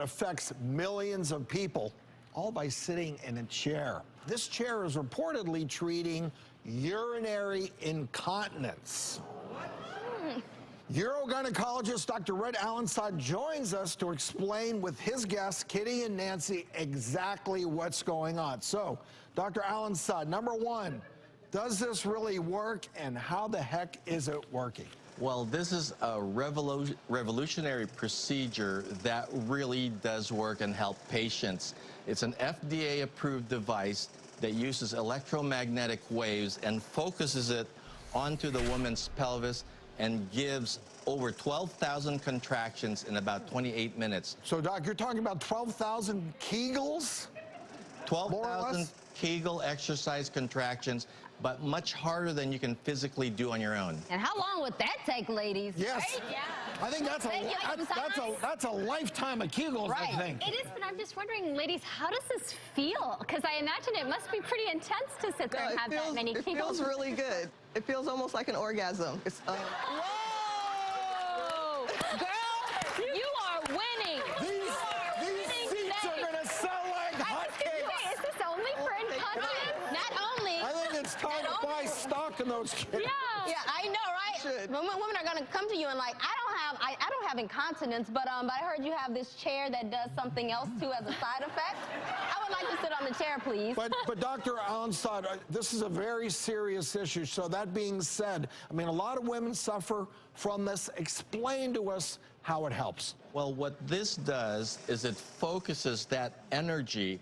Affects millions of people, all by sitting in a chair. This chair is reportedly treating urinary incontinence. Urogynecologist Dr. Red Allenside joins us to explain with his guests, Kitty and Nancy, exactly what's going on. So, Dr. Allenside, number one, does this really work, and how the heck is it working? Well, this is a revolutionary procedure that really does work and help patients. It's an FDA-approved device that uses electromagnetic waves and focuses it onto the woman's pelvis and gives over 12,000 contractions in about 28 minutes. So, Doc, you're talking about 12,000 Kegels? 12,000 Kegel exercise contractions, but much harder than you can physically do on your own. And how long would that take, ladies? Yes. Right? Yeah. I think that's a lifetime of Kegels, right. I think. It is, but I'm just wondering, ladies, how does this feel? Because I imagine it must be pretty intense to sit there and have that many Kegels. It feels really good. It feels almost like an orgasm. It's, Whoa! Girl, you are winning. These seats are going to sell like hotcakes. Is this only for incontinence? Not only. I think it's time to buy stock in those kids. Yeah. Yeah, I know, right? Women are gonna come to you and like, I don't have incontinence, but I heard you have this chair that does something else too as a side effect. I would like to sit on the chair, please. But Dr. Allenside, this is a very serious issue. So that being said, I mean, a lot of women suffer from this. Explain to us how it helps. Well, what this does is it focuses that energy.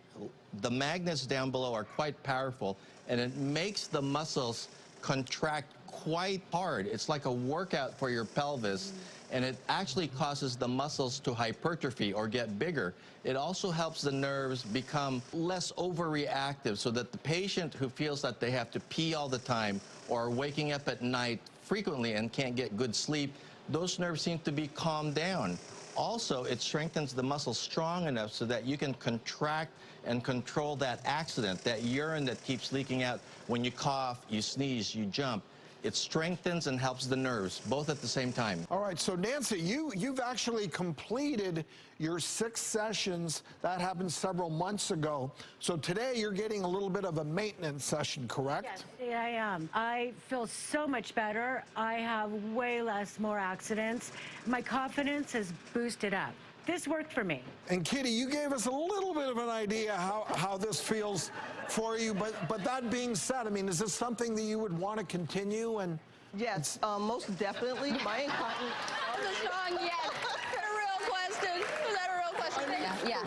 The magnets down below are quite powerful, and it makes the muscles contract quite hard. It's like a workout for your pelvis, and it actually causes the muscles to hypertrophy or get bigger. It also helps the nerves become less overreactive, so that the patient who feels that they have to pee all the time or waking up at night frequently and can't get good sleep, those nerves seem to be calmed down. Also, it strengthens the muscles strong enough so that you can contract and control that accident, that urine that keeps leaking out when you cough, you sneeze, you jump. It strengthens and helps the nerves, both at the same time. All right, so Nancy, you've actually completed your 6 sessions. That happened several months ago. So today you're getting a little bit of a maintenance session, correct? Yes, I am. I feel so much better. I have way more accidents. My confidence has boosted up. This worked for me. And Kitty, you gave us a little bit of an idea how this feels for you, but that being said, I mean, is this something that you would want to continue? And yes, most definitely. My incontinence. That's a strong yes. A real question. Is that a real question? Yeah.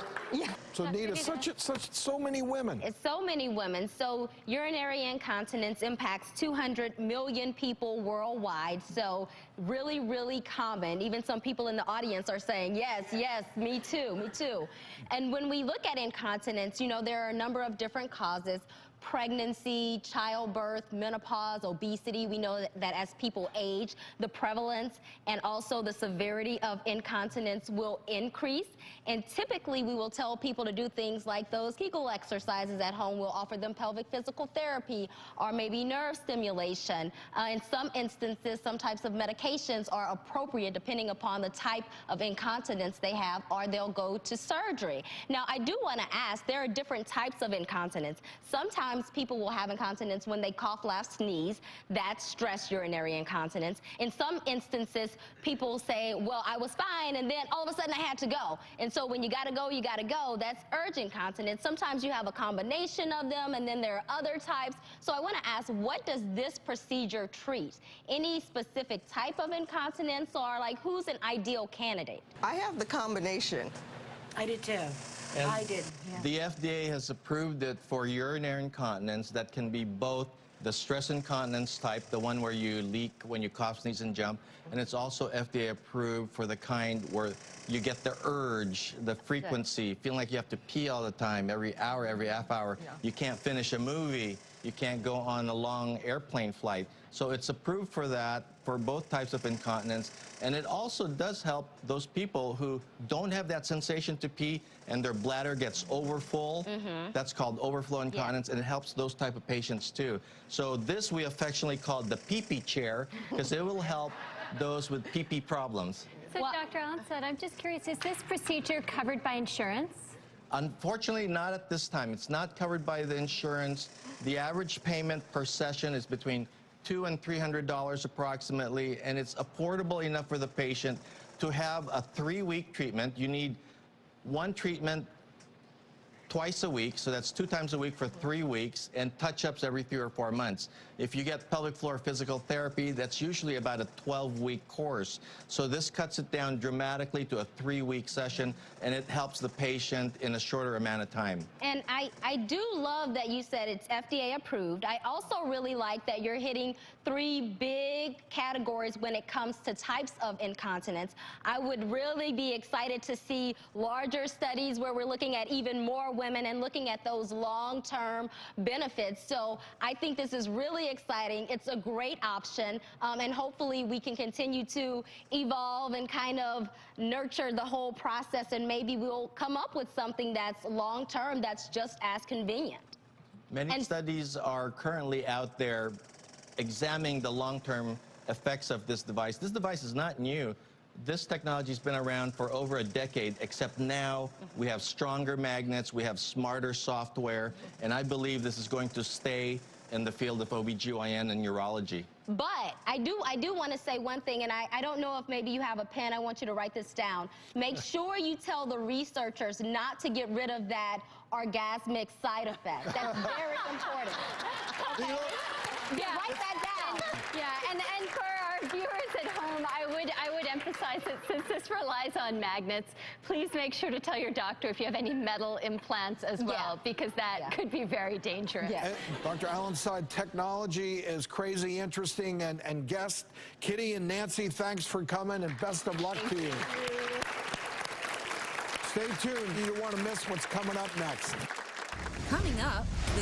So Nita, so many women. It's so many women. So urinary incontinence impacts 200 million people worldwide. So really, really common. Even some people in the audience are saying, yes, yes, me too, me too. And when we look at incontinence, you know, there are a number of different causes. Pregnancy, childbirth, menopause, obesity. We know that as people age, the prevalence and also the severity of incontinence will increase. And typically, we will tell people to do things like those Kegel exercises at home. We'll offer them pelvic physical therapy or maybe nerve stimulation. In some instances, some types of medications are appropriate depending upon the type of incontinence they have, or they'll go to surgery. Now, I do want to ask, there are different types of incontinence. Sometimes people will have incontinence when they cough, laugh, sneeze. That's stress urinary incontinence. In some instances, people say, well, I was fine, and then all of a sudden I had to go. And so when you gotta go, you gotta go. That's urgent incontinence. Sometimes you have a combination of them, and then there are other types. So I want to ask, what does this procedure treat? Any specific type of incontinence, or like who's an ideal candidate? I have the combination. I did too. And I did. Yeah. the FDA has approved it for urinary incontinence that can be both the stress incontinence type, the one where you leak when you cough, sneeze, and jump, and it's also FDA approved for the kind where you get the urge, the frequency, feeling like you have to pee all the time, every hour, every half hour. Yeah. You can't finish a movie. You can't go on a long airplane flight. So it's approved for that, for both types of incontinence. And it also does help those people who don't have that sensation to pee and their bladder gets overfull. That's called overflow incontinence, and it helps those type of patients too. So this we affectionately call the pee-pee chair, because it will help those with pee-pee problems. So, Well- Dr. Allen said, I'm just curious, is this procedure covered by insurance? Unfortunately, not at this time. It's not covered by the insurance. The average payment per session is between $200 and $300 approximately, and it's affordable enough for the patient to have a 3-week treatment. You need one treatment twice a week, so that's 2 times a week for 3 weeks, and touch-ups every 3 or 4 months. If you get pelvic floor physical therapy, that's usually about a 12-week course. So this cuts it down dramatically to a 3-week session, and it helps the patient in a shorter amount of time. And I do love that you said it's FDA approved. I also really like that you're hitting 3 big categories when it comes to types of incontinence. I would really be excited to see larger studies where we're looking at even more women and looking at those long-term benefits. So I think this is really exciting. It's a great option, and hopefully we can continue to evolve and kind of nurture the whole process, and maybe we'll come up with something that's long-term that's just as convenient. Many studies are currently out there examining the long-term effects of this device. This device is not new. This technology has been around for over a decade, except now we have stronger magnets, we have smarter software, and I believe this is going to stay in the field of OBGYN and urology. But I do want to say one thing, and I don't know if maybe you have a pen. I want you to write this down. Make sure you tell the researchers not to get rid of that orgasmic side effect. That's very important. Okay? Yeah. Write that down. Yeah, and for our viewers at home, I would emphasize that since this relies on magnets, please make sure to tell your doctor if you have any metal implants as well, because that could be very dangerous. Yeah. And Dr. Allen said technology is crazy interesting, and guests, Kitty and Nancy, thanks for coming, and best of luck to you. Stay tuned. You don't want to miss what's coming up next. Coming up, the